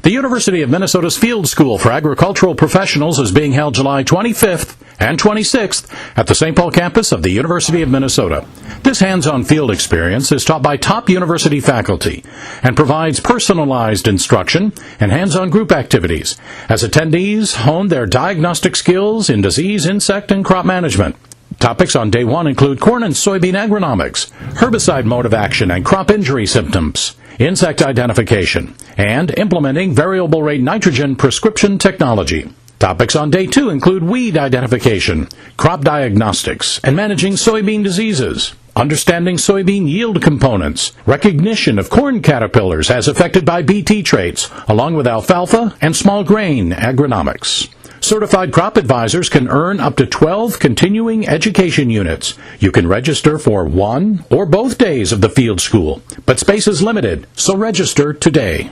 The University of Minnesota's Field School for Agricultural Professionals is being held July 25th and 26th at the St. Paul campus of the University of Minnesota. This hands-on field experience is taught by top university faculty and provides personalized instruction and hands-on group activities as attendees hone their diagnostic skills in disease, insect, and crop management. Topics on day one include corn and soybean agronomics, herbicide mode of action and crop injury symptoms, insect identification, and implementing variable rate nitrogen prescription technology. Topics on day two include weed identification, crop diagnostics, and managing soybean diseases, understanding soybean yield components, recognition of corn caterpillars as affected by Bt traits, along with alfalfa and small grain agronomics. Certified crop advisors can earn up to 12 continuing education units. You can register for one or both days of the field school, but space is limited, so register today.